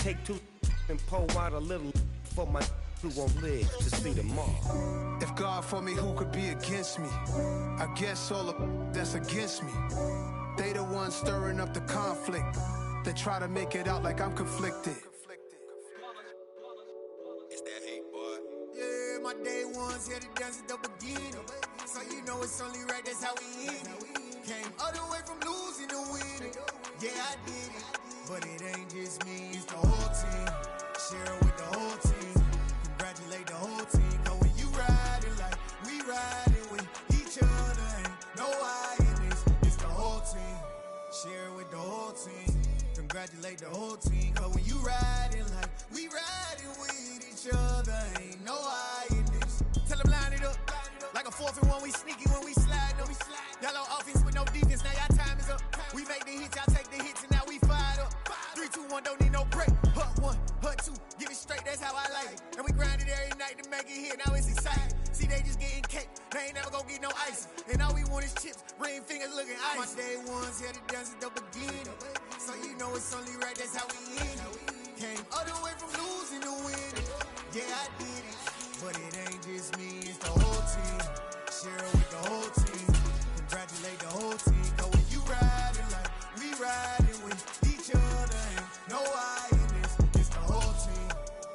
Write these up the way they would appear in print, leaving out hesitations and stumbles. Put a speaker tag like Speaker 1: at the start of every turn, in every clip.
Speaker 1: take two and pour out a little for my who won't live to see tomorrow.
Speaker 2: If God for me, who could be against me? I guess all the that's against me. They the ones stirring up the conflict. They try to make it out like I'm conflicted.
Speaker 3: It's that hate, boy.
Speaker 4: Yeah, my day ones here to dance at the beginning. So you know it's only right, that's how we end it. Came all the way from losing to winning. Yeah, I did it. But it ain't just me, it's the whole team. Share it with the whole team. Congratulate the whole team. Cause when you riding like we riding with each other, ain't no I in this. It's the whole team. Share it with the whole team. Congratulate the whole team. Cause when you riding like we riding with each other, ain't no I in this. Tell them line it up. Like a 4th and 1, we sneaky when we slide. No, y'all on offense with no defense, now y'all time is up. We make the hits, y'all take the hits, and now we fired up. 3, 2, 1, don't need no break. Hut 1, hut 2, give it straight, that's how I like it. And we grind it every night to make it hit, now it's exciting. See, they just getting cake, they ain't never gonna get no ice. And all we want is chips, ring fingers looking ice. My day ones here to dance at the beginning. So you know it's only right, that's how we end it. Came all the way from losing to winning. Yeah, I did it. But it ain't just me, it's the whole team. Share it with the whole team. Congratulate the whole team. Cause when you riding like we riding with each other, ain't no I in this. It's the whole team.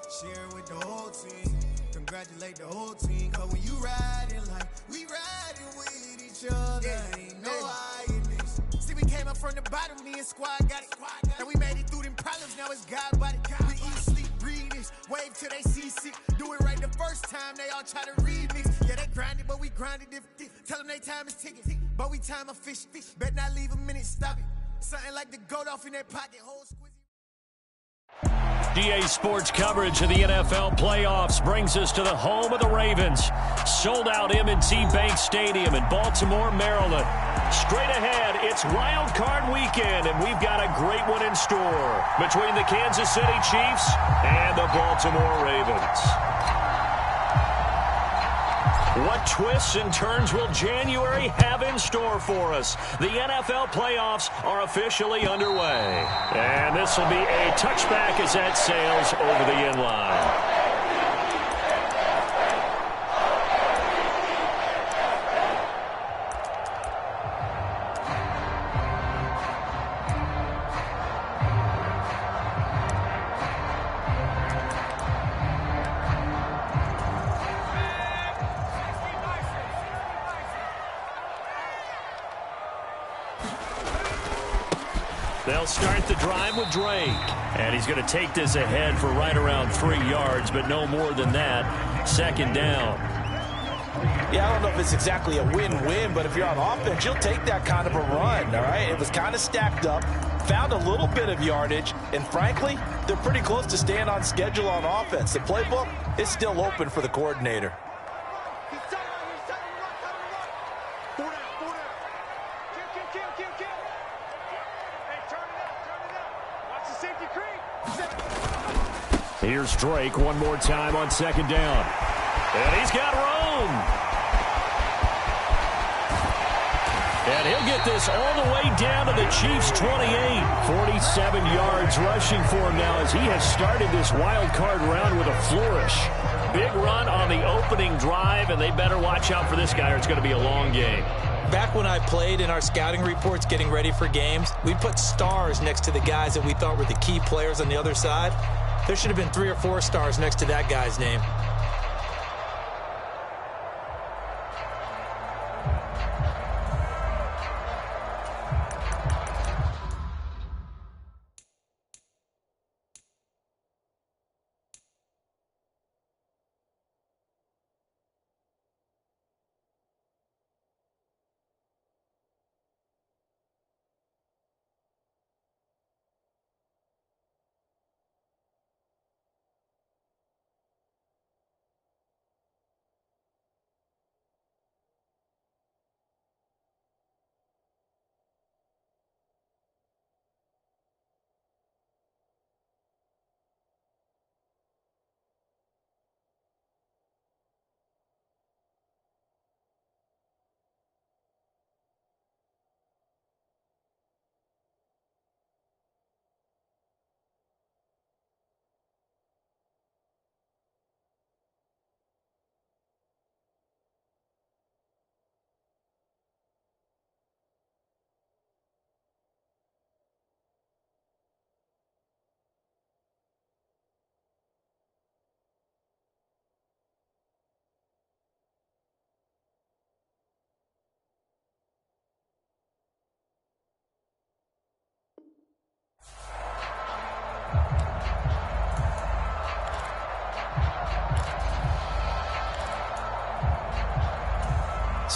Speaker 4: Share it with the whole team. Congratulate the whole team. Cause when you riding like we riding with each other, ain't no I in this. See, we came up from the bottom, me and squad got it. And we made it through them problems, now it's God body. We eat, sleep, breathe this. Wave till they see sick. Do it right the first time, they all try to remix. Yeah, they grinded, but we grinded different. Tell them they time is ticking, but we time a fish. Bet not leave a minute, stop it. Something like the goat off in their pocket, whole squizzy.
Speaker 5: DA Sports coverage of the NFL playoffs brings us to the home of the Ravens. Sold out M&T Bank Stadium in Baltimore, Maryland. Straight ahead, it's Wild Card Weekend, and we've got a great one in store between the Kansas City Chiefs and the Baltimore Ravens. What twists and turns will January have in store for us? The NFL playoffs are officially underway. And this will be a touchback as that sails over the end line. They'll start the drive with Drake. And he's going to take this ahead for right around 3 yards, but no more than that. 2nd down.
Speaker 6: Yeah, I don't know if it's exactly a win-win, but if you're on offense, you'll take that kind of a run, all right? It was kind of stacked up, found a little bit of yardage, and frankly, they're pretty close to staying on schedule on offense. The playbook is still open for the coordinator.
Speaker 5: Here's Drake one more time on 2nd down. And he's got room. And he'll get this all the way down to the Chiefs' 28. 47 yards rushing for him now as he has started this wild card round with a flourish. Big run on the opening drive, and they better watch out for this guy or it's going to be a long game.
Speaker 7: Back when I played in our scouting reports getting ready for games, we put stars next to the guys that we thought were the key players on the other side. There should have been 3 or 4 stars next to that guy's name.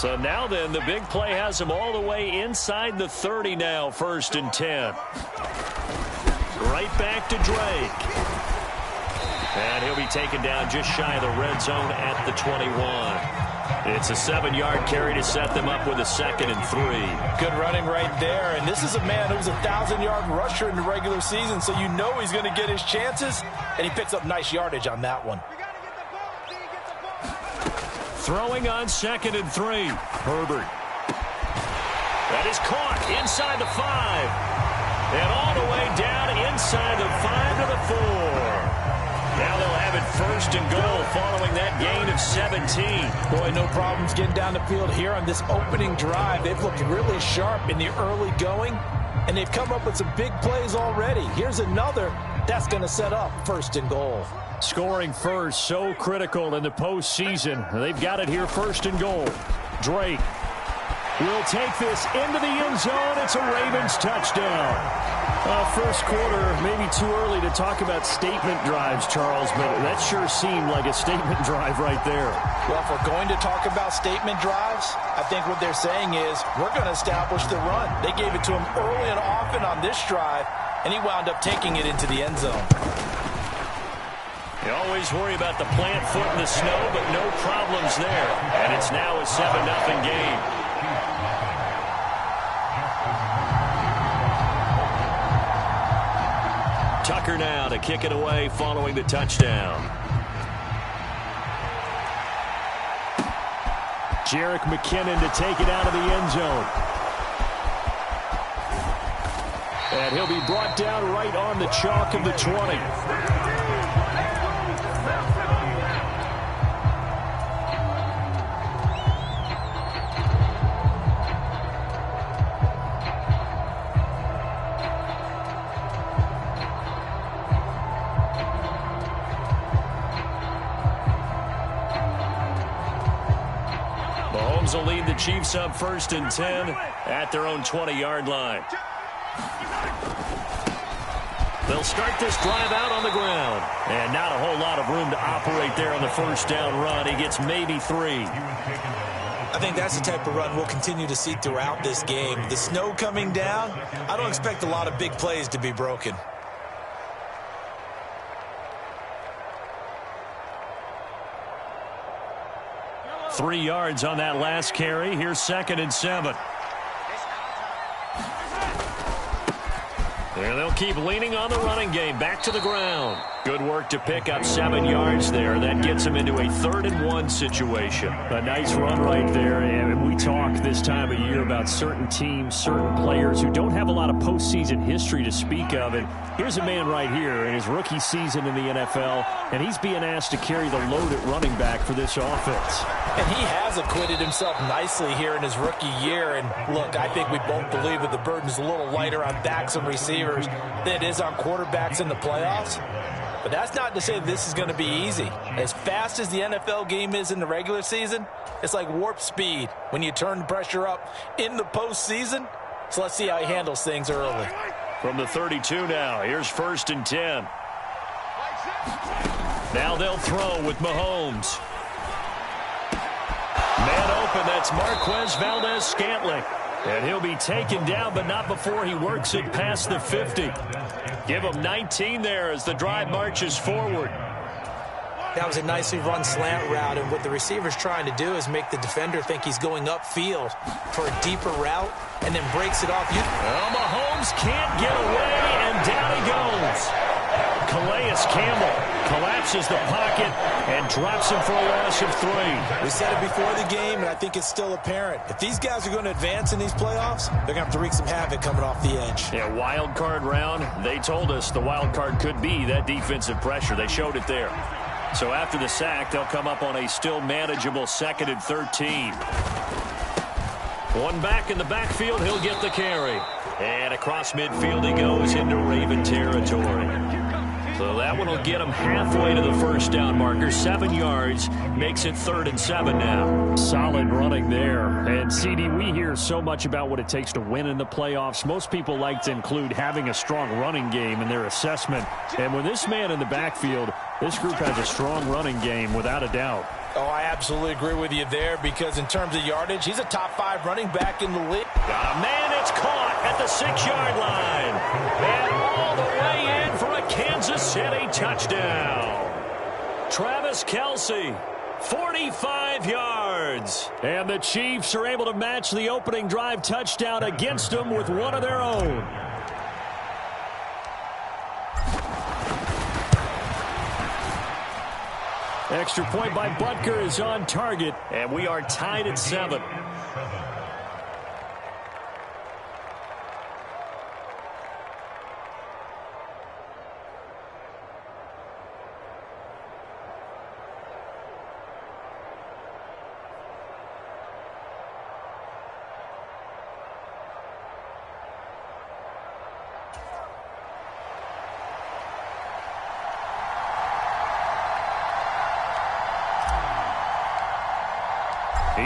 Speaker 5: So now then, the big play has him all the way inside the 30 now, 1st and 10. Right back to Drake. And he'll be taken down just shy of the red zone at the 21. It's a 7-yard carry to set them up with a 2nd and 3.
Speaker 6: Good running right there. And this is a man who was a 1,000-yard rusher in the regular season, so you know he's going to get his chances. And he picks up nice yardage on that one.
Speaker 5: Throwing on 2nd and 3. Herbert. That is caught inside the 5. And all the way down inside the 5 to the 4. Now they'll have it 1st and goal following that gain of 17.
Speaker 6: Boy, no problems getting down the field here on this opening drive. They've looked really sharp in the early going, and they've come up with some big plays already. Here's another that's going to set up 1st and goal.
Speaker 5: Scoring first, so critical in the postseason. They've got it here, 1st and goal. Drake will take this into the end zone. It's a Ravens touchdown. First quarter, maybe too early to talk about statement drives, Charles, but that sure seemed like a statement drive right there.
Speaker 6: Well, if we're going to talk about statement drives, I think what they're saying is we're going to establish the run. They gave it to him early and often on this drive, and he wound up taking it into the end zone.
Speaker 5: You always worry about the plant foot in the snow, but no problems there. And it's now a 7-0 game. Tucker now to kick it away following the touchdown. Jerick McKinnon to take it out of the end zone. And he'll be brought down right on the chalk of the 20. Will lead the Chiefs up 1st and 10 at their own 20-yard line. They'll start this drive out on the ground. And not a whole lot of room to operate there on the 1st down run. He gets maybe 3.
Speaker 7: I think that's the type of run we'll continue to see throughout this game. The snow coming down, I don't expect a lot of big plays to be broken.
Speaker 5: Three yards on that last carry. Here's 2nd and 7. And they'll keep leaning on the running game. Back to the ground. Good work to pick up 7 yards there. That gets them into a 3rd and 1 situation. A nice run right there. And we talk this time of year about certain teams, certain players who don't have a lot of postseason history to speak of. And here's a man right here in his rookie season in the NFL, and he's being asked to carry the load at running back for this offense.
Speaker 6: And he has acquitted himself nicely here in his rookie year. And look, I think we both believe that the burden's a little lighter on backs and receivers than it is on quarterbacks in the playoffs. But that's not to say this is going to be easy. As fast as the NFL game is in the regular season, it's like warp speed when you turn the pressure up in the postseason. So let's see how he handles things early.
Speaker 5: From the 32 now, here's 1st and 10. Now they'll throw with Mahomes. Man open, that's Marquez Valdez-Scantling. And he'll be taken down, but not before he works it past the 50. Give him 19 there as the drive marches forward.
Speaker 7: That was a nicely run slant route, and what the receiver's trying to do is make the defender think he's going upfield for a deeper route and then breaks it off.
Speaker 5: Well, Mahomes can't get away, and down he goes. Calais Campbell collapses the pocket and drops him for a loss of 3.
Speaker 7: We said it before the game, and I think it's still apparent. If these guys are going to advance in these playoffs, they're going to have to wreak some havoc coming off the edge.
Speaker 5: Yeah, wild card round. They told us the wild card could be that defensive pressure. They showed it there. So after the sack, they'll come up on a still manageable 2nd and 13. One back in the backfield, he'll get the carry. And across midfield he goes into Raven territory. So that one will get him halfway to the 1st down marker. 7 yards makes it 3rd and 7 now. Solid running there. And, CD, we hear so much about what it takes to win in the playoffs. Most people like to include having a strong running game in their assessment. And with this man in the backfield, this group has a strong running game without a doubt.
Speaker 6: Oh, I absolutely agree with you there because in terms of yardage, he's a top 5 running back in the league.
Speaker 5: Man, it's caught at the 6-yard line. And all the way in for a Kansas City touchdown. Travis Kelce, 45 yards. And the Chiefs are able to match the opening drive touchdown against them with one of their own. Extra point by Butker is on target, and we are tied at 7.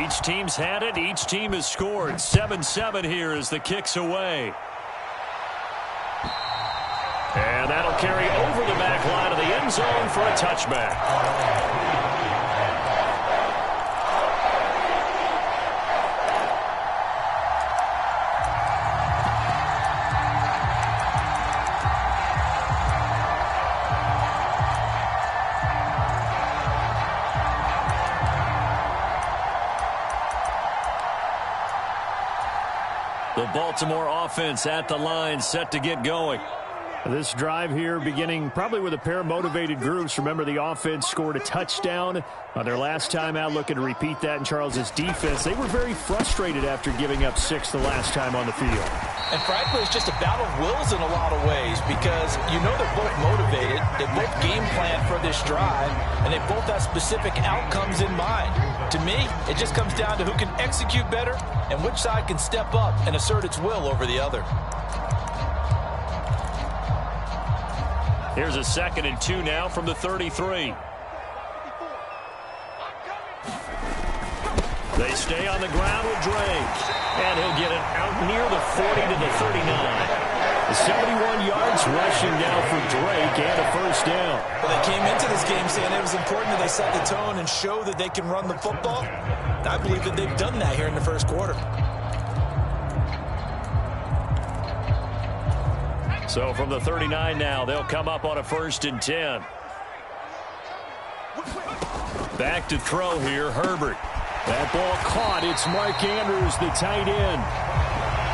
Speaker 5: Each team's had it. Each team has scored. 7-7 here as the kick's away. And that'll carry over the back line of the end zone for a touchback. The Baltimore offense at the line, set to get going.
Speaker 3: This drive here beginning probably with a pair of motivated groups. Remember, the offense scored a touchdown on their last time out, looking to repeat that in Charles's defense. They were very frustrated after giving up 6 the last time on the field.
Speaker 6: And frankly, it's just a battle of wills in a lot of ways because you know they're both motivated. They both game plan for this drive, and they both have specific outcomes in mind. To me, it just comes down to who can execute better and which side can step up and assert its will over the other.
Speaker 5: Here's a 2nd and 2 now from the 33. They stay on the ground with Drake. And he'll get it out near the 40 to the 39. 71 yards rushing now for Drake and a first down.
Speaker 7: Well, they came into this game saying it was important that they set the tone and show that they can run the football. I believe that they've done that here in the first quarter.
Speaker 5: So from the 39 now, they'll come up on a 1st and 10. Back to throw here, Herbert. That ball caught. It's Mark Andrews, the tight end.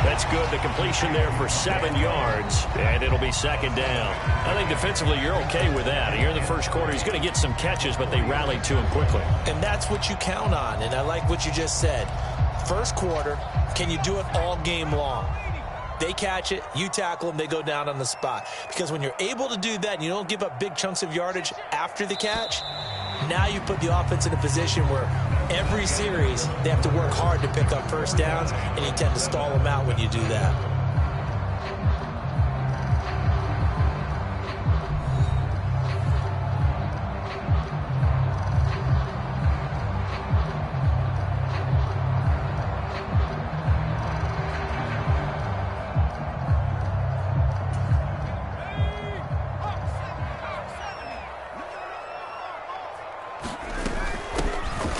Speaker 5: That's good. The completion there for 7 yards, and it'll be 2nd down. I think defensively you're okay with that. Here in the first quarter, he's going to get some catches, but they rallied to him quickly.
Speaker 7: And that's what you count on, and I like what you just said. First quarter, can you do it all game long? They catch it, you tackle them, they go down on the spot. Because when you're able to do that and you don't give up big chunks of yardage after the catch, now you put the offense in a position where every series they have to work hard to pick up first downs, and you tend to stall them out when you do that.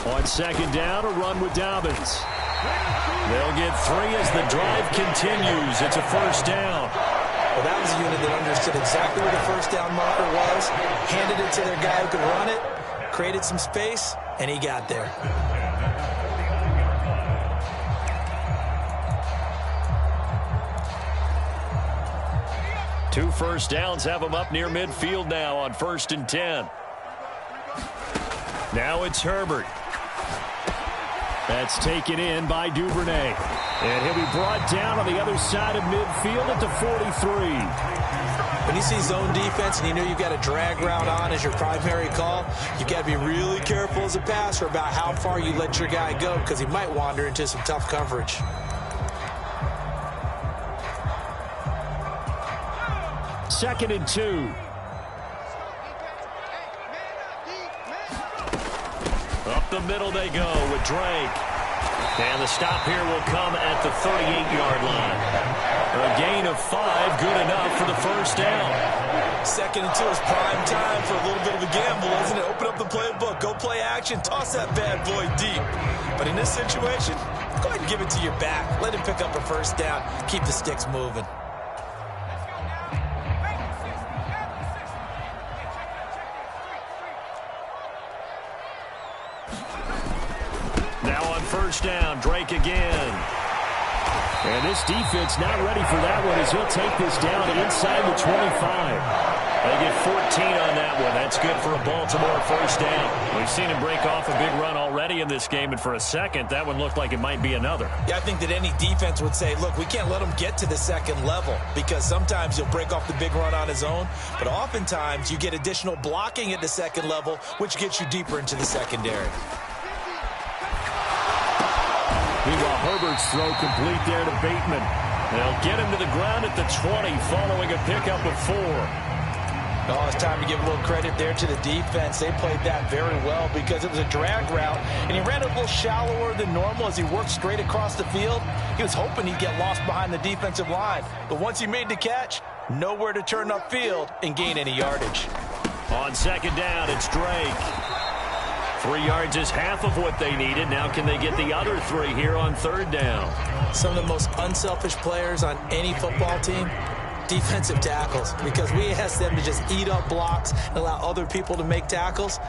Speaker 5: On 2nd down, a run with Dobbins. They'll get 3 as the drive continues. It's a first down.
Speaker 7: Well, that was a unit that understood exactly where the first down marker was, handed it to their guy who could run it, created some space, and he got there.
Speaker 5: Two first downs have them up near midfield now on 1st and 10. Now it's Herbert. That's taken in by Duvernay. And he'll be brought down on the other side of midfield at the 43.
Speaker 7: When you see zone defense and you know you've got a drag route on as your primary call, you've got to be really careful as a passer about how far you let your guy go because he might wander into some tough coverage.
Speaker 5: Second and 2. Up the middle they go with Drake. And the stop here will come at the 38-yard line. A gain of 5, good enough for the first down.
Speaker 7: 2nd and 2 is prime time for a little bit of a gamble, isn't it? Open up the playbook, go play action, toss that bad boy deep. But in this situation, go ahead and give it to your back. Let him pick up a first down. Keep the sticks moving.
Speaker 5: Now on first down, Drake again.
Speaker 3: And this defense not ready for that one as he'll take this down inside the 25.
Speaker 5: They get 14 on that one. That's good for a Baltimore first down. We've seen him break off a big run already in this game, and for a second, that one looked like it might be another.
Speaker 7: Yeah, I think that any defense would say, look, we can't let him get to the second level because sometimes he'll break off the big run on his own, but oftentimes you get additional blocking at the second level, which gets you deeper into the secondary.
Speaker 3: Meanwhile, Herbert's throw complete there to Bateman.
Speaker 5: They'll get him to the ground at the 20 following a pickup of 4.
Speaker 7: Oh, it's time to give a little credit there to the defense. They played that very well because it was a drag route, and he ran a little shallower than normal as he worked straight across the field. He was hoping he'd get lost behind the defensive line, but once he made the catch, nowhere to turn upfield and gain any yardage.
Speaker 5: On second down, it's Drake. 3 yards is half of what they needed. Now can they get the other 3 here on third down?
Speaker 7: Some of the most unselfish players on any football team, defensive tackles, because we ask them to just eat up blocks and allow other people to make tackles.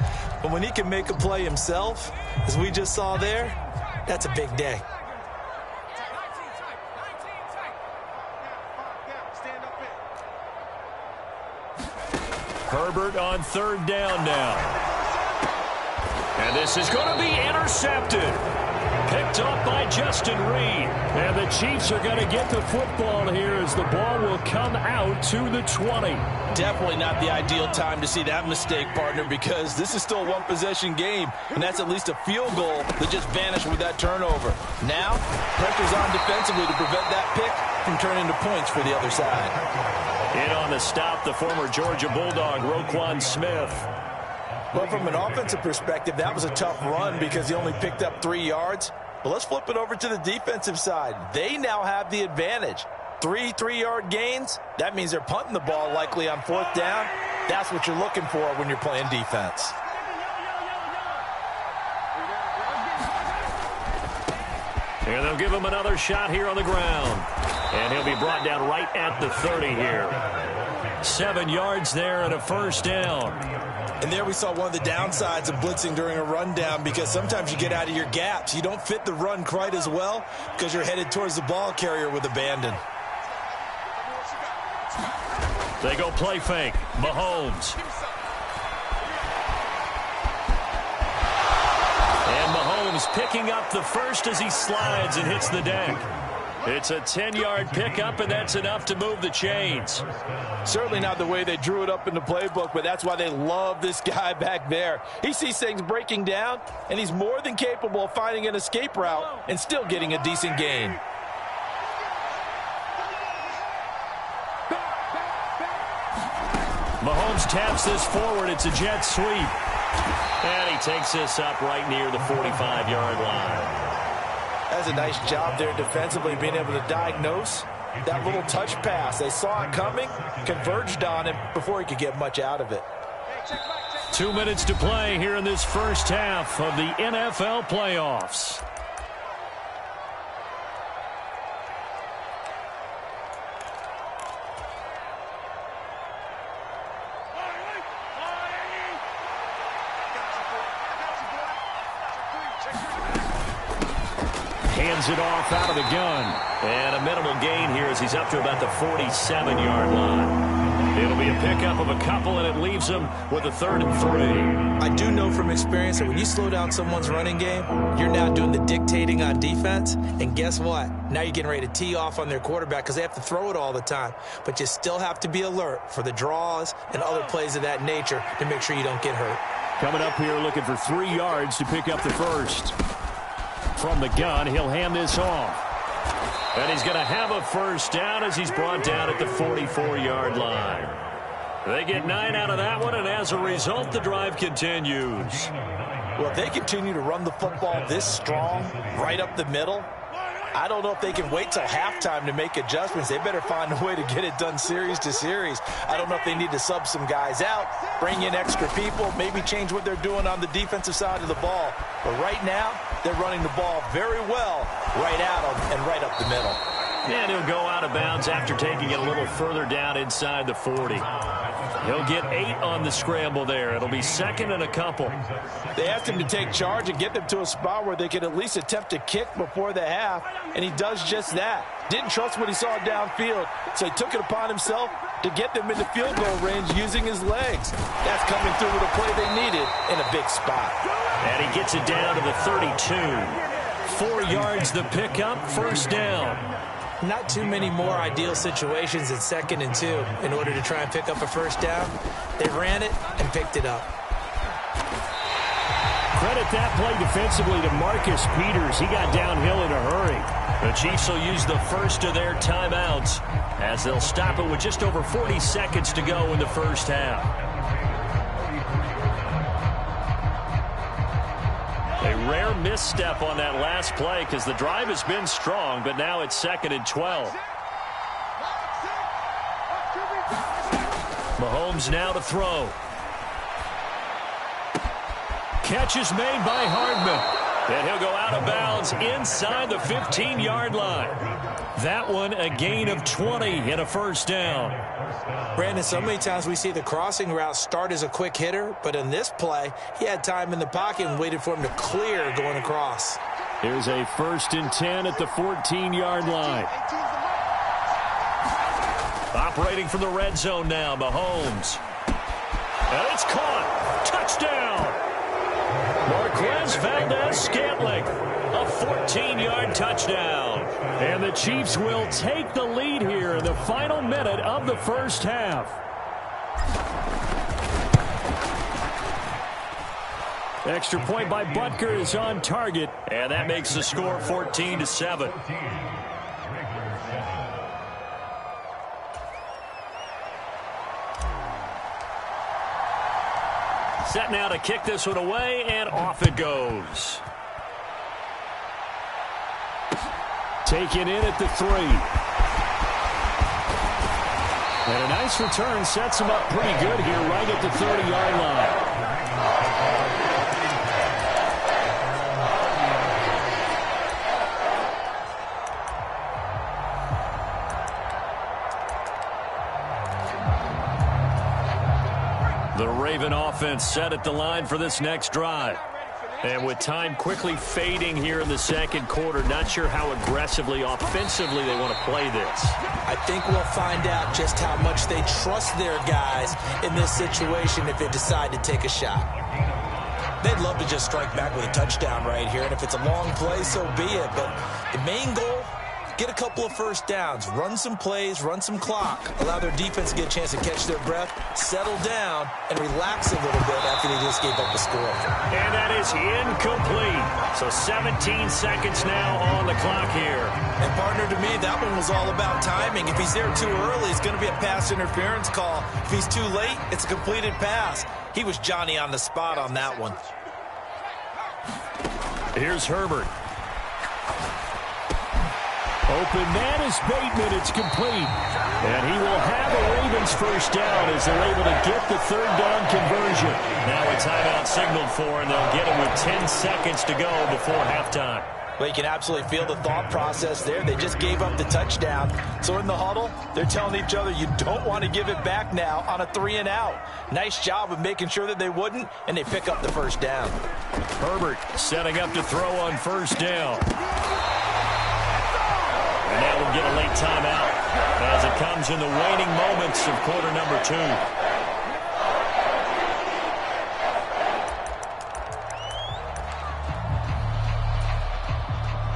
Speaker 7: But when he can make a play himself, as we just saw there, that's a big day.
Speaker 5: Herbert on third down now. And this is going to be intercepted. Picked up by Justin Reed.
Speaker 3: And the Chiefs are going to get the football here as the ball will come out to the 20.
Speaker 6: Definitely not the ideal time to see that mistake, partner, because this is still a one-possession game, and that's at least a field goal that just vanished with that turnover. Now, pressure's on defensively to prevent that pick from turning into points for the other side.
Speaker 5: In on the stop, the former Georgia Bulldog, Roquan Smith.
Speaker 6: Well, from an offensive perspective, that was a tough run because he only picked up 3 yards. But let's flip it over to the defensive side. They now have the advantage. 3 3-yard gains. That means they're punting the ball likely on fourth down. That's what you're looking for when you're playing defense.
Speaker 5: And they'll give him another shot here on the ground. And he'll be brought down right at the 30 here. 7 yards there and a first down.
Speaker 7: And there we saw one of the downsides of blitzing during a rundown, because sometimes you get out of your gaps. You don't fit the run quite as well because you're headed towards the ball carrier with abandon.
Speaker 5: They go play fake. Mahomes. And Mahomes picking up the first as he slides and hits the deck. It's a 10-yard pickup, and that's enough to move the chains.
Speaker 6: Certainly not the way they drew it up in the playbook, but that's why they love this guy back there. He sees things breaking down, and he's more than capable of finding an escape route and still getting a decent gain.
Speaker 5: Mahomes taps this forward. It's a jet sweep. And he takes this up right near the 45-yard line.
Speaker 6: That's a nice job there defensively, being able to diagnose that little touch pass. They saw it coming, converged on him before he could get much out of it.
Speaker 5: 2 minutes to play here in this first half of the NFL playoffs. Hands it off out of the gun. And a minimal gain here as he's up to about the 47-yard line. It'll be a pickup of a couple, and it leaves him with a 3rd and 3.
Speaker 7: I do know from experience that when you slow down someone's running game, you're now doing the dictating on defense. And guess what? Now you're getting ready to tee off on their quarterback because they have to throw it all the time. But you still have to be alert for the draws and other plays of that nature to make sure you don't get hurt.
Speaker 3: Coming up here looking for 3 yards to pick up the first. From the gun, he'll hand this off.
Speaker 5: And he's going to have a first down as he's brought down at the 44-yard line. They get 9 out of that one, and as a result, the drive continues.
Speaker 6: Well, if they continue to run the football this strong, right up the middle, I don't know if they can wait till halftime to make adjustments. They better find a way to get it done series to series. I don't know if they need to sub some guys out, bring in extra people, maybe change what they're doing on the defensive side of the ball. But right now, they're running the ball very well right at them and right up the middle.
Speaker 5: And he'll go out of bounds after taking it a little further down inside the 40. He'll get 8 on the scramble there. It'll be second and a couple.
Speaker 6: They asked him to take charge and get them to a spot where they could at least attempt to kick before the half, and he does just that. Didn't trust what he saw downfield, so he took it upon himself to get them into field goal range using his legs. That's coming through with a play they needed in a big spot.
Speaker 5: And he gets it down to the 32. 4 yards the pickup, first down.
Speaker 7: Not too many more ideal situations in 2nd and 2 in order to try and pick up a first down. They ran it and picked it up.
Speaker 3: Credit that play defensively to Marcus Peters. He got downhill in a hurry.
Speaker 5: The Chiefs will use the first of their timeouts as they'll stop it with just over 40 seconds to go in the first half. A rare misstep on that last play because the drive has been strong, but now it's 2nd and 12. Mahomes now to throw. Catch is made by Hardman. And he'll go out of bounds inside the 15-yard line. That one a gain of 20 and a first down.
Speaker 7: Brandon, so many times we see the crossing route start as a quick hitter, but in this play, he had time in the pocket and waited for him to clear going across.
Speaker 3: Here's a 1st and 10 at the 14-yard line.
Speaker 5: Operating from the red zone now, Mahomes. And it's caught. Touchdown. Marquez Valdez-Scantling, a 14-yard touchdown.
Speaker 3: And the Chiefs will take the lead here in the final minute of the first half. Extra point by Butker is on target.
Speaker 5: And that makes the score 14-7. Set now to kick this one away, and off it goes.
Speaker 3: Taken in at the 3. And a nice return sets him up pretty good here right at the 30-yard line.
Speaker 5: The Raven offense set at the line for this next drive. And with time quickly fading here in the second quarter, not sure how aggressively, offensively they want to play this.
Speaker 7: I think we'll find out just how much they trust their guys in this situation if they decide to take a shot. They'd love to just strike back with a touchdown right here, and if it's a long play, so be it. But the main goal, get a couple of first downs, run some plays, run some clock, allow their defense to get a chance to catch their breath, settle down, and relax a little bit after they just gave up a score.
Speaker 5: And that is incomplete. So 17 seconds now on the clock here.
Speaker 7: And partner, to me, that one was all about timing. If he's there too early, it's going to be a pass interference call. If he's too late, it's a completed pass. He was Johnny on the spot on that one.
Speaker 5: Here's Herbert.
Speaker 3: Open man is Bateman. It's complete. And he will have a Ravens first down as they're able to get the third down conversion.
Speaker 5: Now a timeout signaled for, and they'll get it with 10 seconds to go before halftime.
Speaker 6: Well, you can absolutely feel the thought process there. They just gave up the touchdown. So in the huddle, they're telling each other, you don't want to give it back now on a 3-and-out. Nice job of making sure that they wouldn't, and they pick up the first down.
Speaker 5: Herbert setting up to throw on first down. And now we'll get a late timeout as it comes in the waning moments of quarter number 2.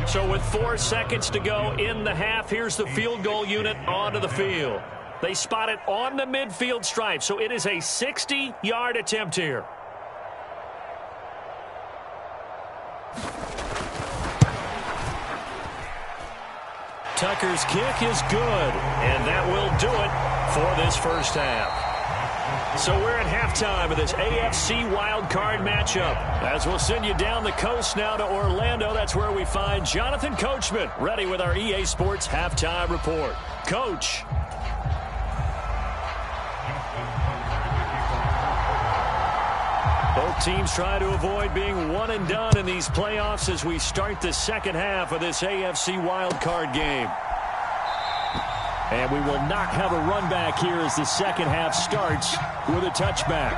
Speaker 5: So with 4 seconds to go in the half, here's the field goal unit onto the field. They spot it on the midfield stripe, so it is a 60-yard attempt here. Tucker's kick is good, and that will do it for this first half. So we're at halftime of this AFC wildcard matchup. As we'll send you down the coast now to Orlando, that's where we find Jonathan Coachman, ready with our EA Sports halftime report. Coach. Both teams try to avoid being one and done in these playoffs as we start the second half of this AFC wildcard game. And we will not have a run back here as the second half starts with a touchback.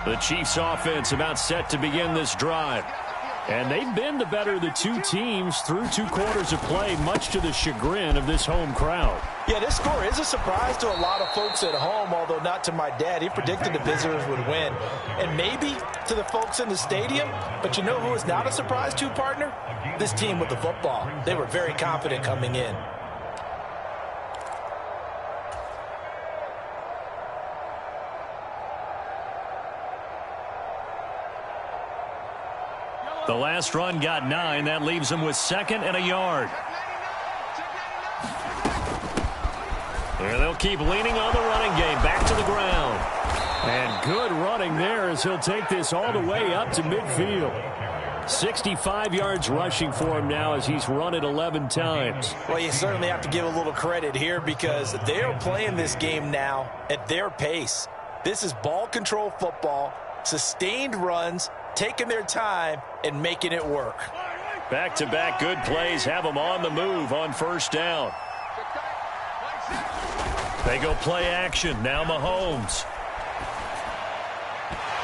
Speaker 5: The Chiefs offense about set to begin this drive. And they've been the better of the two teams through 2 quarters of play, much to the chagrin of this home crowd.
Speaker 7: Yeah, this score is a surprise to a lot of folks at home, although not to my dad. He predicted the visitors would win. And maybe to the folks in the stadium, but you know who is not a surprise to, partner? This team with the football. They were very confident coming in.
Speaker 5: The last run got 9. That leaves them with 2nd and a yard. And they'll keep leaning on the running game. Back to the ground. And good running there as he'll take this all the way up to midfield. 65 yards rushing for him now as he's run it 11 times.
Speaker 7: Well, you certainly have to give a little credit here because they are playing this game now at their pace. This is ball control football, sustained runs, taking their time and making it work.
Speaker 5: Back-to-back good plays have them on the move on first down. They go play action. Now Mahomes.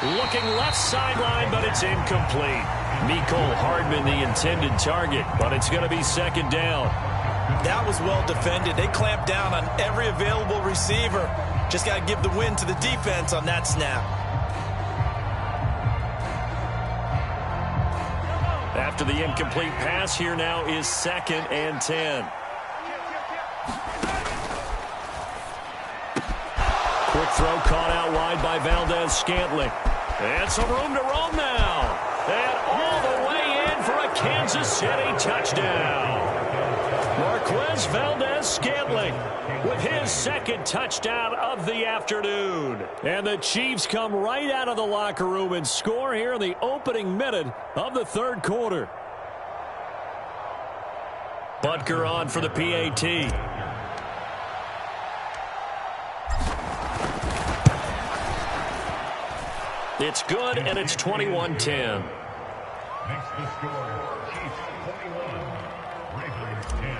Speaker 5: Looking left sideline, but it's incomplete. Mecole Hardman the intended target, but it's going to be 2nd down.
Speaker 7: That was well defended. They clamped down on every available receiver. Just got to give the win to the defense on that snap.
Speaker 5: After the incomplete pass, here now is 2nd and 10. Quick throw caught out wide by Valdez-Scantling. And some room to roam now. And all the way in for a Kansas City touchdown. Marquez Valdez-Scantling with his 2nd touchdown of the afternoon. And the Chiefs come right out of the locker room and score here in the opening minute of the 3rd quarter. Butker on for the PAT. It's good, and it's 21-10.
Speaker 8: Makes the score, Chiefs 21, Ravens 10.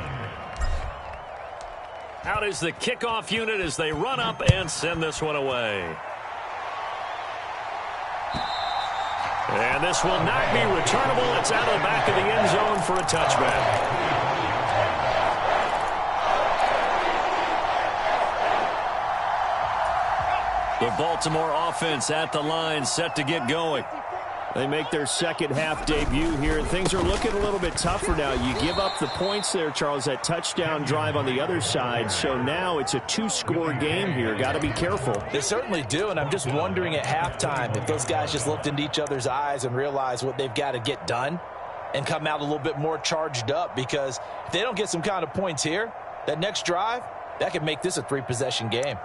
Speaker 5: Out is the kickoff unit as they run up and send this one away. And this will not be returnable. It's out of the back of the end zone for a touchback. The Baltimore offense at the line, set to get going.
Speaker 3: They make their second half debut here, and things are looking a little bit tougher now. You give up the points there, Charles, that touchdown drive on the other side. So now it's a 2-score game here. Got to be careful.
Speaker 7: They certainly do, and I'm just wondering at halftime if those guys just looked into each other's eyes and realized what they've got to get done and come out a little bit more charged up, because if they don't get some kind of points here, that next drive, that could make this a 3-possession game.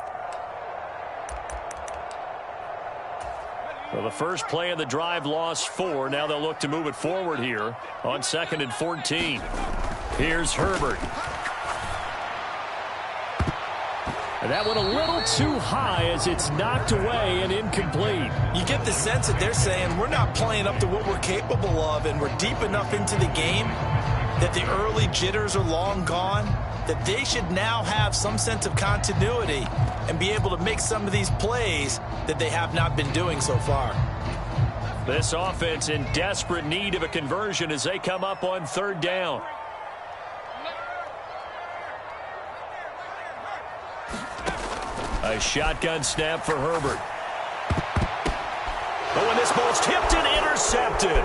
Speaker 5: Well, the first play of the drive lost 4. Now they'll look to move it forward here on 2nd and 14. Here's Herbert.
Speaker 3: And that went a little too high as it's knocked away and incomplete.
Speaker 7: You get the sense that they're saying we're not playing up to what we're capable of, and we're deep enough into the game that the early jitters are long gone, that they should now have some sense of continuity and be able to make some of these plays that they have not been doing so far.
Speaker 5: This offense in desperate need of a conversion as they come up on 3rd down. A shotgun snap for Herbert. Oh, and this ball's tipped and intercepted.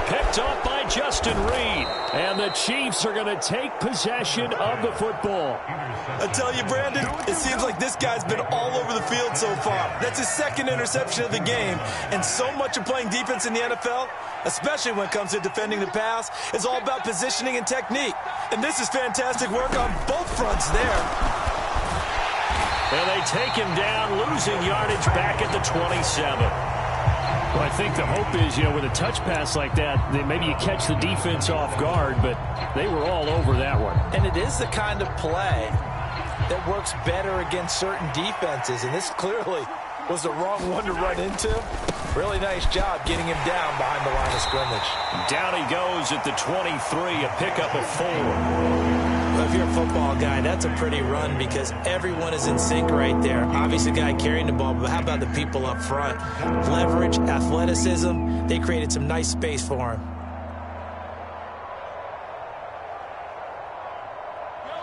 Speaker 3: Picked up by Justin Reed. And the Chiefs are going to take possession of the football.
Speaker 7: I tell you, Brandon, it seems like this guy's been all over the field so far. That's his second interception of the game. And so much of playing defense in the NFL, especially when it comes to defending the pass, is all about positioning and technique. And this is fantastic work on both fronts there.
Speaker 3: And they take him down, losing yardage back at the 27. Well, I think the hope is, with a touch pass like that, maybe you catch the defense off guard, but they were all over that one.
Speaker 7: And it is the kind of play that works better against certain defenses, and this clearly was the wrong one to run into. Really nice job getting him down behind the line of scrimmage.
Speaker 3: Down he goes at the 23, a pickup of 4.
Speaker 7: If you're a football guy, that's a pretty run because everyone is in sync right there. Obviously, the guy carrying the ball, but how about the people up front? Leverage, athleticism, they created some nice space for him.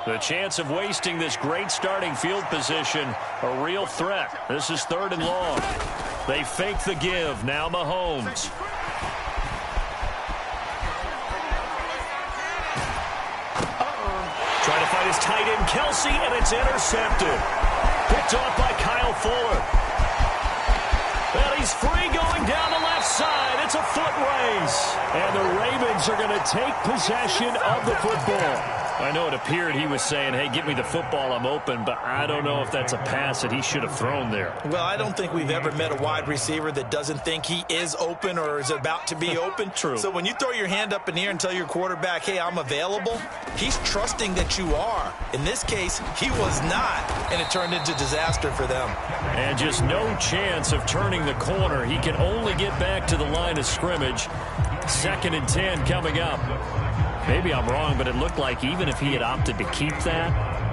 Speaker 3: The chance of wasting this great starting field position, a real threat. This is 3rd and long. They fake the give. Now Mahomes. Trying to find his tight end, Kelsey, and it's intercepted. Picked off by Kyle Fuller. And he's free going down the left side. It's a foot race. And the Ravens are going to take possession of the football. I know it appeared he was saying, hey, give me the football, I'm open, but I don't know if that's a pass that he should have thrown there.
Speaker 7: Well, I don't think we've ever met a wide receiver that doesn't think he is open or is about to be open.
Speaker 3: True.
Speaker 7: So when you throw your hand up in the air and tell your quarterback, hey, I'm available, he's trusting that you are. In this case, he was not, and it turned into disaster for them.
Speaker 3: And just no chance of turning the corner. He can only get back to the line of scrimmage. 2nd and 10 coming up. Maybe I'm wrong, but it looked like even if he had opted to keep that,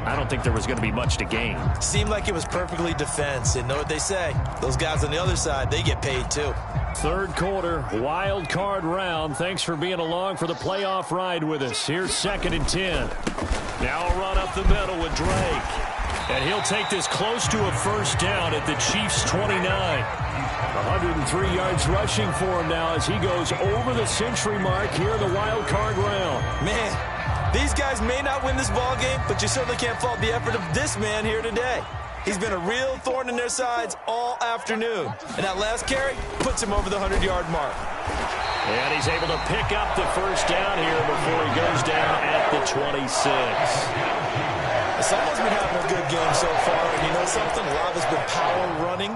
Speaker 3: I don't think there was going to be much to gain.
Speaker 7: Seemed like it was perfectly defense. And know what they say? Those guys on the other side, they get paid too.
Speaker 3: 3rd quarter, wild card round. Thanks for being along for the playoff ride with us. Here's 2nd and 10. Now a run up the middle with Drake. And he'll take this close to a 1st down at the Chiefs' 29. 103 yards rushing for him now as he goes over the century mark here in the wild card round.
Speaker 7: Man, these guys may not win this ball game, but you certainly can't fault the effort of this man here today. He's been a real thorn in their sides all afternoon. And that last carry puts him over the 100-yard mark.
Speaker 3: And he's able to pick up the 1st down here before he goes down at the 26.
Speaker 7: Someone's been having a good game so far, and you know something? A lot of it's been power running.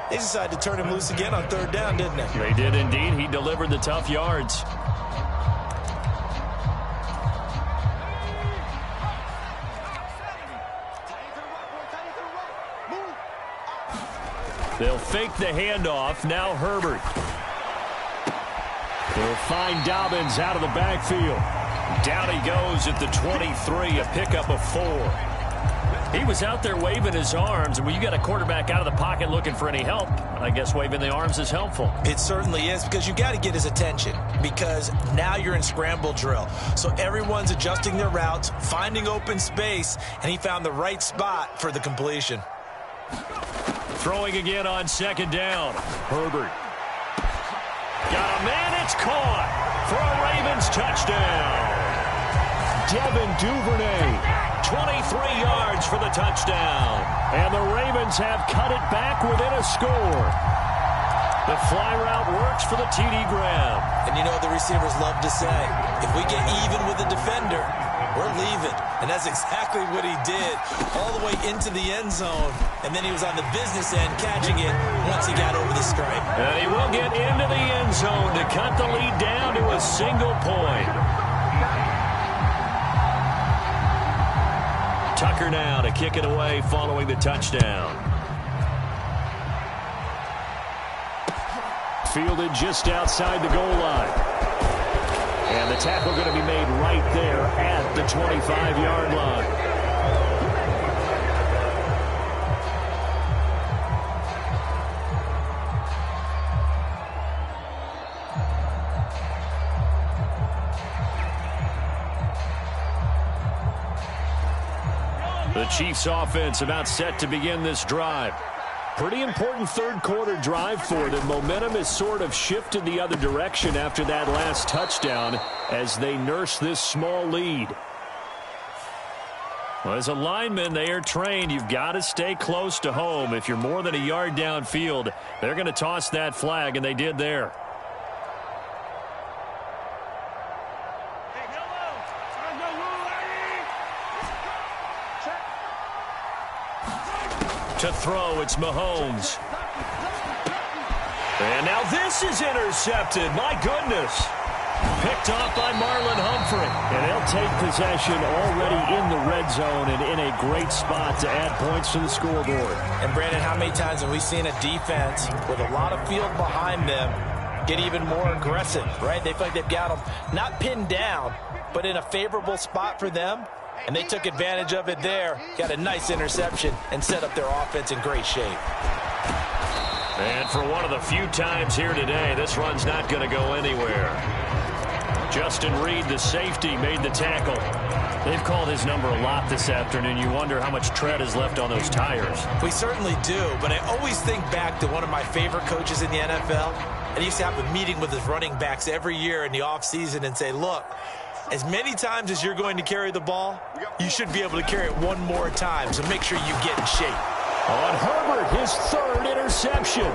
Speaker 7: They decided to turn him loose again on 3rd down, didn't they?
Speaker 3: They did indeed. He delivered the tough yards. They'll fake the handoff. Now Herbert. They'll find Dobbins out of the backfield. Down he goes at the 23, a pickup of 4. He was out there waving his arms, and when you got a quarterback out of the pocket looking for any help, I guess waving the arms is helpful.
Speaker 7: It certainly is, because you got to get his attention, because now you're in scramble drill. So everyone's adjusting their routes, finding open space, and he found the right spot for the completion.
Speaker 3: Throwing again on 2nd down. Herbert. Got a man, it's caught for a Ravens touchdown. Devin Duvernay. 23 yards for the touchdown. And the Ravens have cut it back within a score. The fly route works for the TD grab.
Speaker 7: And you know what the receivers love to say? If we get even with the defender, we're leaving. And that's exactly what he did, all the way into the end zone. And then he was on the business end catching it once he got over the stripe.
Speaker 3: And he will get into the end zone to cut the lead down to a single point. Tucker now to kick it away following the touchdown. Fielded just outside the goal line. And the tackle going to be made right there at the 25-yard line. The Chiefs offense about set to begin this drive. Pretty important third-quarter drive for them. Momentum has sort of shifted the other direction after that last touchdown as they nurse this small lead. Well, as a lineman, they are trained. You've got to stay close to home. If you're more than a yard downfield, they're going to toss that flag, and they did there. To throw, it's Mahomes. And now this is intercepted. My goodness. Picked off by Marlon Humphrey. And they'll take possession already in the red zone and in a great spot to add points to the scoreboard.
Speaker 7: And, Brandon, how many times have we seen a defense with a lot of field behind them get even more aggressive, right? They feel like they've got them not pinned down, but in a favorable spot for them. And they took advantage of it there, got a nice interception, and set up their offense in great shape.
Speaker 5: And for one of the few times here today, this run's not going to go anywhere. Justin Reed, the safety, made the tackle. They've called his number a lot this afternoon. You wonder how much tread is left on those tires.
Speaker 7: We certainly do, but I always think back to one of my favorite coaches in the NFL. And he used to have a meeting with his running backs every year in the offseason and say, look, as many times as you're going to carry the ball, you should be able to carry it one more time, so make sure you get in shape.
Speaker 3: On Herbert, his third interception.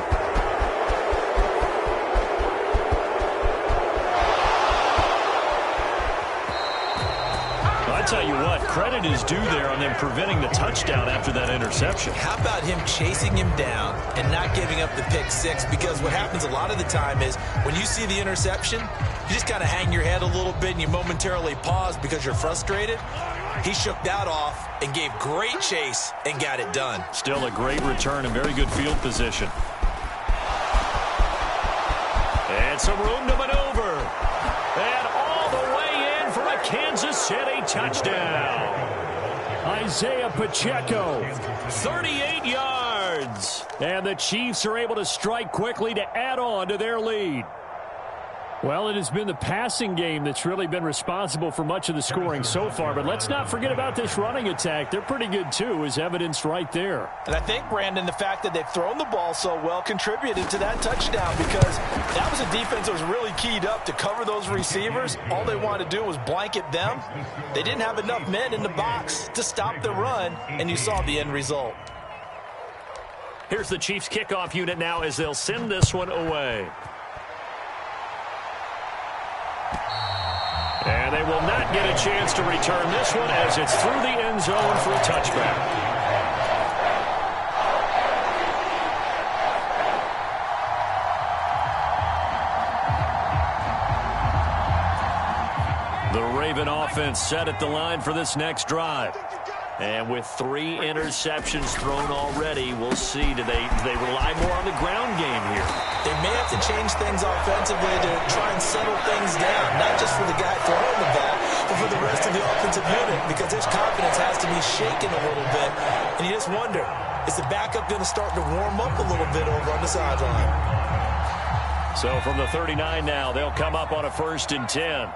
Speaker 5: I tell you what, credit is due there on them preventing the touchdown after that interception.
Speaker 7: How about him chasing him down and not giving up the pick six? Because what happens a lot of the time is when you see the interception, you just kind of hang your head a little bit and you momentarily pause because you're frustrated. He shook that off and gave great chase and got it done.
Speaker 5: Still a great return and very good field position. And some room to maneuver. And all the way in for a Kansas City touchdown.
Speaker 3: Isaiah Pacheco.
Speaker 5: 38 yards.
Speaker 3: And the Chiefs are able to strike quickly to add on to their lead. Well, it has been the passing game that's really been responsible for much of the scoring so far. But let's not forget about this running attack. They're pretty good, too, as evidenced right there.
Speaker 7: And I think, Brandon, the fact that they've thrown the ball so well contributed to that touchdown because that was a defense that was really keyed up to cover those receivers. All they wanted to do was blanket them. They didn't have enough men in the box to stop the run, and you saw the end result.
Speaker 5: Here's the Chiefs kickoff unit now as they'll send this one away. And they will not get a chance to return this one as it's through the end zone for a touchback. The Raven offense set at the line for this next drive. And with 3 interceptions thrown already, we'll see. Do they rely more on the ground game here?
Speaker 7: They may have to change things offensively to try and settle things down, not just for the guy throwing the ball, but for the rest of the offensive unit, because his confidence has to be shaken a little bit. And you just wonder, is the backup going to start to warm up a little bit over on the sideline?
Speaker 5: So from the 39 now, they'll come up on a 1st and 10.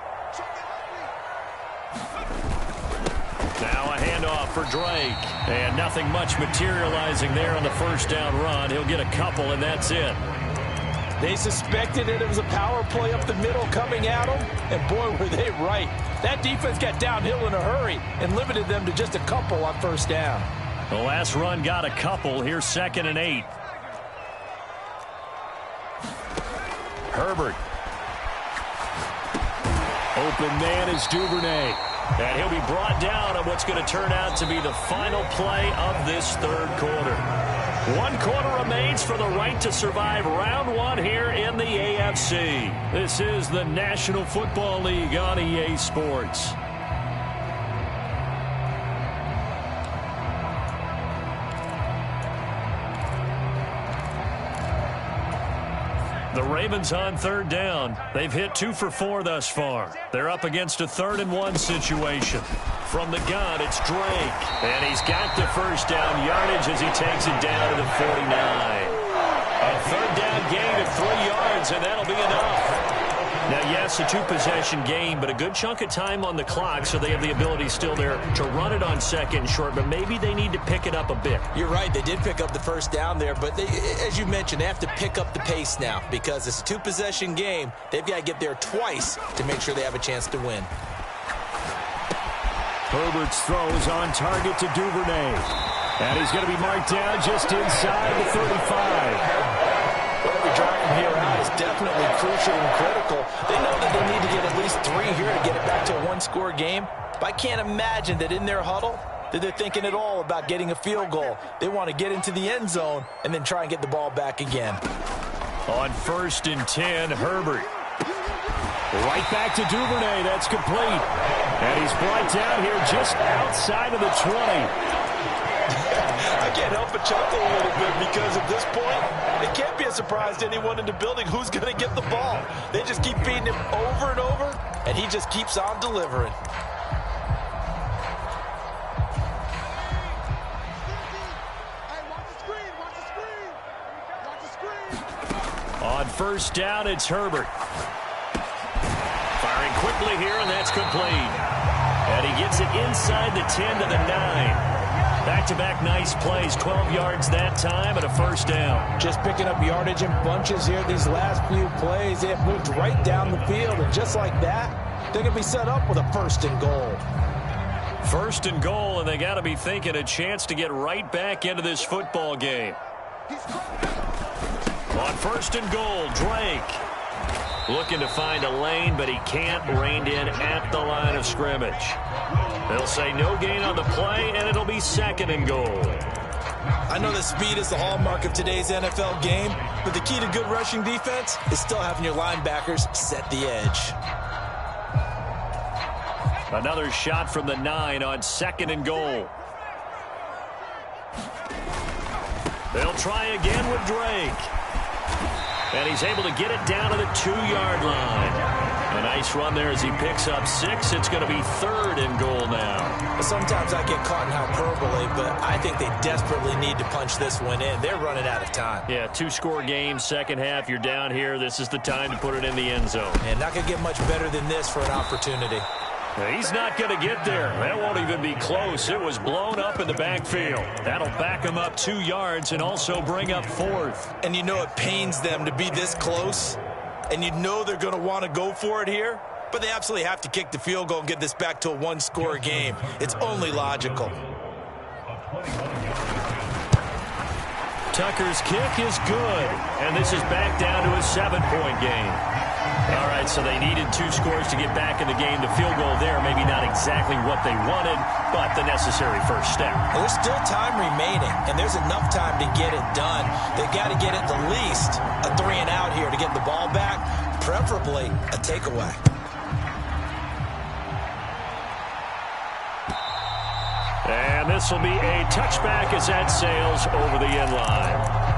Speaker 5: Now a handoff for Drake. And nothing much materializing there on the first down run. He'll get a couple, and that's it.
Speaker 7: They suspected it was a power play up the middle coming at them, and boy, were they right. That defense got downhill in a hurry and limited them to just a couple on first down.
Speaker 5: The last run got a couple. Here's 2nd and 8. Herbert.
Speaker 3: Open man is Duvernay.
Speaker 5: And he'll be brought down on what's going to turn out to be the final play of this third quarter. 1 quarter remains for the right to survive round 1 here in the AFC. This is the National Football League on EA Sports. The Ravens on 3rd down. They've hit 2 for 4 thus far. They're up against a 3rd and 1 situation. From the gun, it's Drake. And he's got the first down yardage as he takes it down to the 49. A 3rd down gain of 3 yards, and that'll be enough. Now, yes, a two-possession game, but a good chunk of time on the clock, so they have the ability still there to run it on second and short, but maybe they need to pick it up a bit.
Speaker 7: You're right. They did pick up the first down there, but as you mentioned, they have to pick up the pace now because it's a two-possession game. They've got to get there twice to make sure they have a chance to win.
Speaker 3: Herbert's throw is on target to Duvernay. And he's going to be marked down just inside the 35.
Speaker 7: Every drive from here out is definitely crucial and critical. They know that they need to get at least 3 here to get it back to a one-score game. But I can't imagine that in their huddle that they're thinking at all about getting a field goal. They want to get into the end zone and then try and get the ball back again.
Speaker 3: On 1st and 10, Herbert. Right back to Duvernay. That's complete. And he's brought down here just outside of the 20.
Speaker 7: I can't help but chuckle a little bit because at this point, it can't be a surprise to anyone in the building who's going to get the ball. They just keep feeding him over and over, and he just keeps on delivering.
Speaker 5: On 1st down, it's Herbert. Firing quickly here, and that's complete. And he gets it inside the 10 to the 9. Back-to-back nice plays, 12 yards that time and a 1st down.
Speaker 7: Just picking up yardage in bunches here these last few plays. They have moved right down the field, and just like that, they're going to be set up with a 1st and goal.
Speaker 5: 1st and goal, and they got to be thinking a chance to get right back into this football game. On 1st and goal, Drake. Looking to find a lane, but he can't. Reined in at the line of scrimmage. They'll say no gain on the play, and it'll be 2nd and goal.
Speaker 7: I know that speed is the hallmark of today's NFL game, but the key to good rushing defense is still having your linebackers set the edge.
Speaker 5: Another shot from the 9 on 2nd and goal. They'll try again with Drake. And he's able to get it down to the 2-yard line. A nice run there as he picks up 6. It's going to be 3rd and goal now.
Speaker 7: Sometimes I get caught in hyperbole, but I think they desperately need to punch this one in. They're running out of time.
Speaker 5: Yeah, 2-score game, second half. You're down here. This is the time to put it in the end zone.
Speaker 7: And not going to get much better than this for an opportunity.
Speaker 5: He's not going to get there. That won't even be close. It was blown up in the backfield. That'll back him up 2 yards and also bring up 4th.
Speaker 7: And you know it pains them to be this close. And you know they're going to want to go for it here. But they absolutely have to kick the field goal and get this back to a one-score game. It's only logical.
Speaker 5: Tucker's kick is good. And this is back down to a 7-point game. All right, so they needed 2 scores to get back in the game. The field goal there, maybe not exactly what they wanted, but the necessary first step.
Speaker 7: There's still time remaining, and there's enough time to get it done. They've got to get at the least a 3-and-out here to get the ball back, preferably a takeaway.
Speaker 5: And this will be a touchback as that sails over the end line.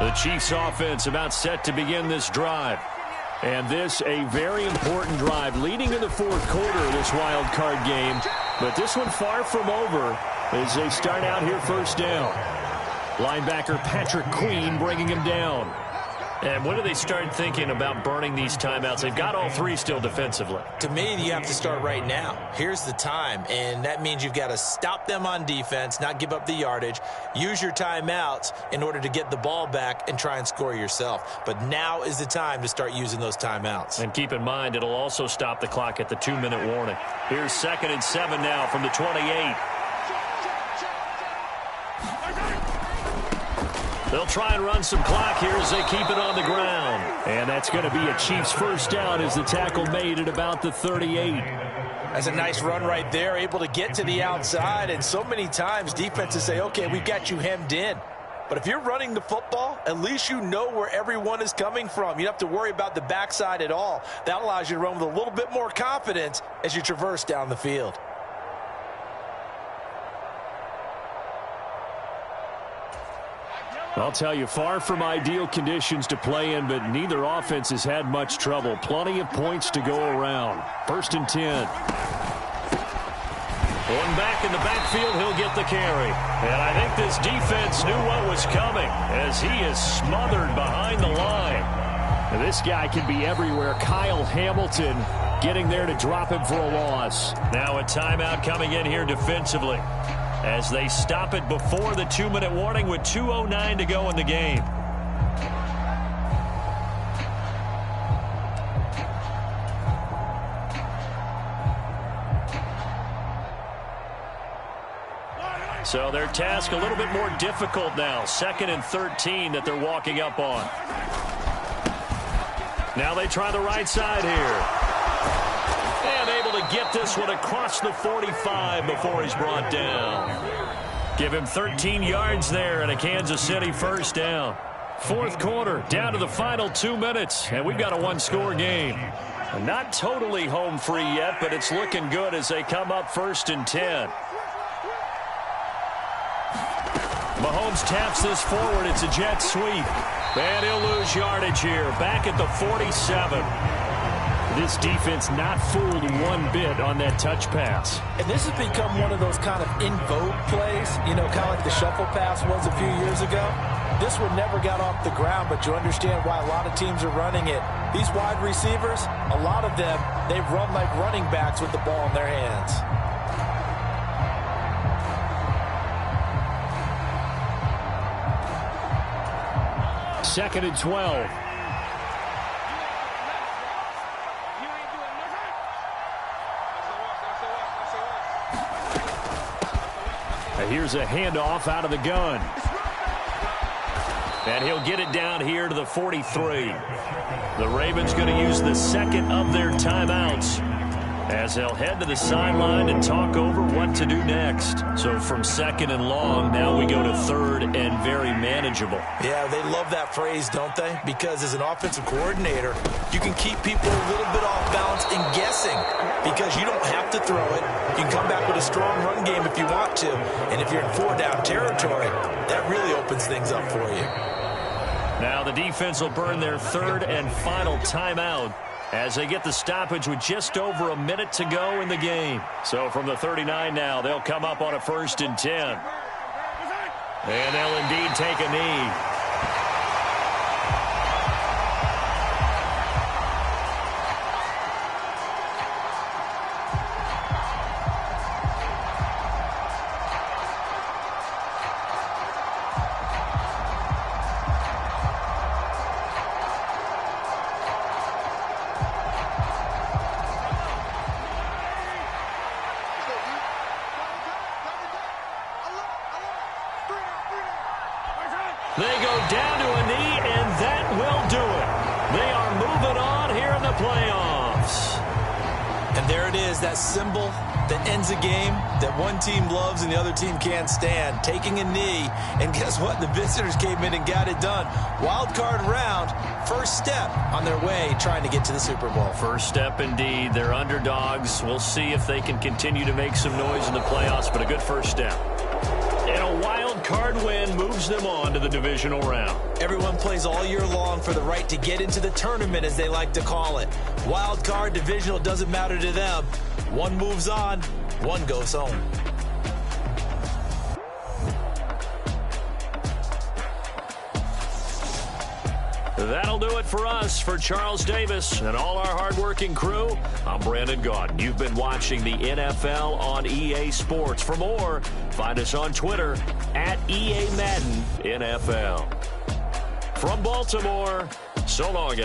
Speaker 5: The Chiefs offense about set to begin this drive. And this a very important drive leading in the 4th quarter of this wild card game. But this one far from over as they start out here 1st down. Linebacker Patrick Queen bringing him down. And when do they start thinking about burning these timeouts? They've got all 3 still defensively.
Speaker 7: To me, you have to start right now. Here's the time, and that means you've got to stop them on defense, not give up the yardage, use your timeouts in order to get the ball back and try and score yourself. But now is the time to start using those timeouts.
Speaker 5: And keep in mind, it'll also stop the clock at the 2-minute warning. Here's 2nd and 7 now from the 28. They'll try and run some clock here as they keep it on the ground. And that's going to be a Chiefs 1st down as the tackle made at about the 38.
Speaker 7: That's a nice run right there, able to get to the outside. And so many times defenses say, okay, we've got you hemmed in. But if you're running the football, at least you know where everyone is coming from. You don't have to worry about the backside at all. That allows you to run with a little bit more confidence as you traverse down the field.
Speaker 3: I'll tell you, far from ideal conditions to play in, but neither offense has had much trouble. Plenty of points to go around. 1st and 10. Going back in the backfield, he'll get the carry. And I think this defense knew what was coming as he is smothered behind the line. And this guy can be everywhere. Kyle Hamilton getting there to drop him for a loss.
Speaker 5: Now a timeout coming in here defensively as they stop it before the 2-minute warning with 2:09 to go in the game. So their task a little bit more difficult now. 2nd and 13 that they're walking up on. Now they try the right side here. And able to get this one across the 45 before he's brought down. Give him 13 yards there and a Kansas City 1st down. 4th quarter, down to the final 2 minutes, and we've got a one-score game. Not totally home free yet, but it's looking good as they come up 1st and 10. Mahomes taps this forward. It's a jet sweep. And he'll lose yardage here. Back at the 47.
Speaker 3: This defense not fooled one bit on that touch pass.
Speaker 7: And this has become one of those kind of in vogue plays, you know, kind of like the shuffle pass was a few years ago. This one never got off the ground, but you understand why a lot of teams are running it. These wide receivers, a lot of them, they run like running backs with the ball in their hands.
Speaker 3: 2nd and 12. Here's a handoff out of the gun. And he'll get it down here to the 43. The Ravens going to use the 2nd of their timeouts as they'll head to the sideline and talk over what to do next. So from 2nd and long, now we go to 3rd and very manageable.
Speaker 7: Yeah, they love that phrase, don't they? Because as an offensive coordinator, you can keep people a little bit off balance and guessing because you don't have to throw it. You can come back with a strong run game if you want to. And if you're in 4-down territory, that really opens things up for you.
Speaker 5: Now the defense will burn their 3rd and final timeout as they get the stoppage with just over a minute to go in the game. So from the 39 now, they'll come up on a 1st and 10. And they'll indeed take a knee. They go down to a knee, and that will do it. They are moving on here in the playoffs.
Speaker 7: And there it is, that symbol that ends a game that one team loves and the other team can't stand. Taking a knee, and guess what? The visitors came in and got it done. Wild card round, first step on their way trying to get to the Super Bowl.
Speaker 5: First step indeed. They're underdogs. We'll see if they can continue to make some noise in the playoffs, but a good first step. And a wild card win moves them on to the divisional round.
Speaker 7: Everyone plays all year long for the right to get into the tournament, as they like to call it. Wild card, divisional, doesn't matter to them. One moves on, one goes home.
Speaker 5: That'll do it for us. For Charles Davis and all our hardworking crew, I'm Brandon Gaudin. You've been watching the NFL on EA Sports. For more, find us on Twitter at EA Madden NFL. From Baltimore, so long, everyone.